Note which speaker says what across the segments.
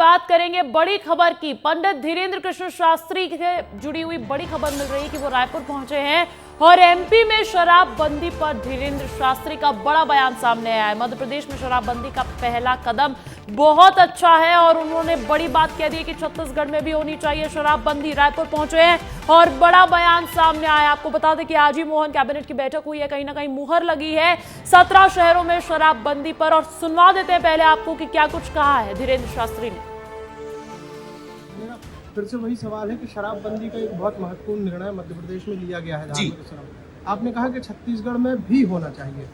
Speaker 1: बात करेंगे बड़ी खबर की। पंडित धीरेन्द्र कृष्ण शास्त्री से जुड़ी हुई बड़ी खबर मिल रही है कि वो रायपुर पहुंचे हैं और एमपी में शराबबंदी पर धीरेन्द्र शास्त्री का बड़ा बयान सामने आया है। मध्य प्रदेश में शराबबंदी का पहला कदम बहुत अच्छा है और उन्होंने बड़ी बात कह दी है कि छत्तीसगढ़ में भी होनी चाहिए शराबबंदी। रायपुर पहुंचे हैं और बड़ा बयान सामने आया। आपको बता दें कि आज ही मोहन कैबिनेट की बैठक हुई है, कहीं ना कहीं मुहर लगी है 17 शहरों में शराबबंदी पर। और सुनवा देते हैं पहले आपको कि क्या कुछ कहा है धीरेन्द्र शास्त्री ने।
Speaker 2: फिर से वही सवाल है कि शराबबंदी का एक बहुत महत्वपूर्ण निर्णय मध्य प्रदेश में लिया गया है धार्मिक शराब। आपने कहा कि छत्तीसगढ़ में भी होना चाहिए।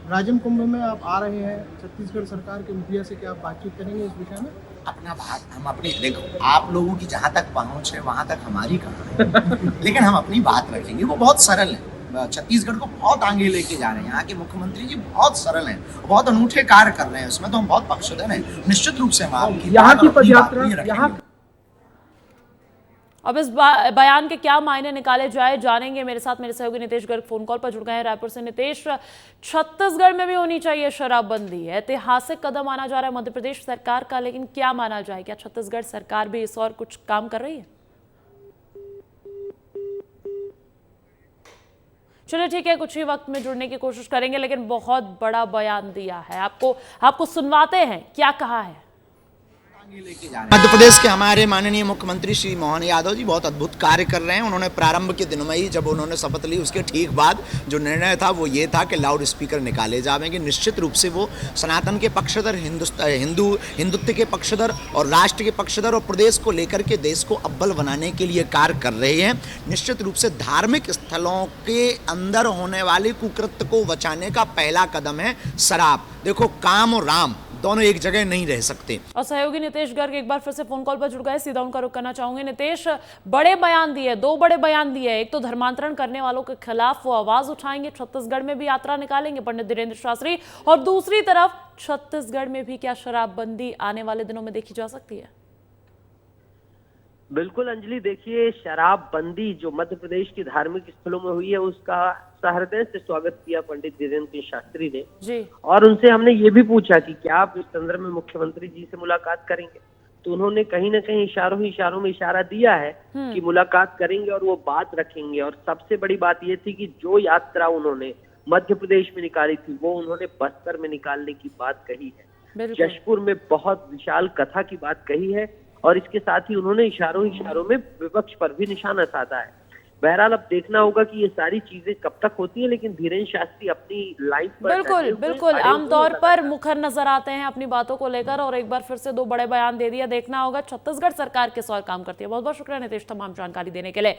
Speaker 2: राजम कुंभ में आप आ रहे हैं, छत्तीसगढ़ सरकार के मुखिया से क्या आप बातचीत करेंगे इस विषय में?
Speaker 3: अपना बात हम अपनी देखो, आप लोगों की जहाँ तक पहुँच है वहाँ तक हमारी कहाँ है लेकिन हम अपनी बात रखेंगे। वो बहुत सरल है, छत्तीसगढ़ को बहुत आगे लेके जा रहे हैं। यहाँ के मुख्यमंत्री जी बहुत सरल हैं, बहुत अनूठे कार्य कर रहे हैं, उसमें तो हम बहुत पक्षधर हैं। निश्चित रूप से हम आपकी
Speaker 2: यहाँ की पदयात्रा
Speaker 1: अब इस बयान के क्या मायने निकाले जाए जानेंगे। मेरे साथ मेरे सहयोगी नितेश गर्ग फोन कॉल पर जुड़ गए हैं रायपुर से। नितेश, छत्तीसगढ़ में भी होनी चाहिए शराबबंदी, ऐतिहासिक कदम माना जा रहा है मध्य प्रदेश सरकार का, लेकिन क्या माना जाए, क्या छत्तीसगढ़ सरकार भी इस और कुछ काम कर रही है? चलिए ठीक है, कुछ ही वक्त में जुड़ने की कोशिश करेंगे, लेकिन बहुत बड़ा बयान दिया है। आपको सुनवाते हैं क्या कहा है।
Speaker 3: मध्य प्रदेश के हमारे माननीय मुख्यमंत्री श्री मोहन यादव जी बहुत अद्भुत कार्य कर रहे हैं। उन्होंने प्रारंभ के दिनों में ही जब उन्होंने शपथ ली उसके ठीक बाद जो निर्णय था वो ये था कि लाउड स्पीकर निकाले जाएंगे। निश्चित रूप से वो सनातन के पक्षधर, हिंदुत्व के पक्षधर और राष्ट्र के पक्षधर और प्रदेश को लेकर के देश को अव्वल बनाने के लिए कार्य कर रहे हैं। निश्चित रूप से धार्मिक स्थलों के अंदर होने वाले कुकृत्य को बचाने का पहला कदम है शराब। देखो, काम और राम दोनों एक जगह नहीं रह सकते।
Speaker 1: और सहयोगी नितेश गर्ग एक बार फिर से फोन कॉल पर जुड़ गए, सीधा उनका रुख करना चाहूंगे। नितेश, बड़े बयान दिए, दो बड़े बयान दिए। एक तो धर्मांतरण करने वालों के खिलाफ वो आवाज उठाएंगे, छत्तीसगढ़ में भी यात्रा निकालेंगे पंडित धीरेन्द्र शास्त्री, और दूसरी तरफ छत्तीसगढ़ में भी क्या शराबबंदी आने वाले दिनों में देखी जा सकती है?
Speaker 4: बिल्कुल अंजलि, देखिए शराबबंदी जो मध्य प्रदेश की धार्मिक स्थलों में हुई है उसका सहृदय से स्वागत किया पंडित धीरेन्द्र शास्त्री ने
Speaker 1: जी।
Speaker 4: और उनसे हमने ये भी पूछा कि क्या आप इस संदर्भ में मुख्यमंत्री जी से मुलाकात करेंगे, तो उन्होंने कहीं ना कहीं इशारों में इशारा दिया है कि मुलाकात करेंगे और वो बात रखेंगे। और सबसे बड़ी बात ये थी कि जो यात्रा उन्होंने मध्य प्रदेश में निकाली थी वो उन्होंने बस्तर में निकालने की बात कही है, जशपुर में बहुत विशाल कथा की बात कही है और इसके साथ ही उन्होंने इशारों में विपक्ष पर भी निशाना साधा है। बहरहाल अब देखना होगा कि ये सारी चीजें कब तक होती है, लेकिन धीरेन्द्र शास्त्री अपनी लाइन पर
Speaker 1: बिल्कुल आमतौर पर मुखर नजर आते हैं अपनी बातों को लेकर, और एक बार फिर से दो बड़े बयान दे दिया। देखना होगा छत्तीसगढ़ सरकार किस और काम करती है। बहुत बहुत शुक्रिया नितेश तमाम जानकारी देने के लिए।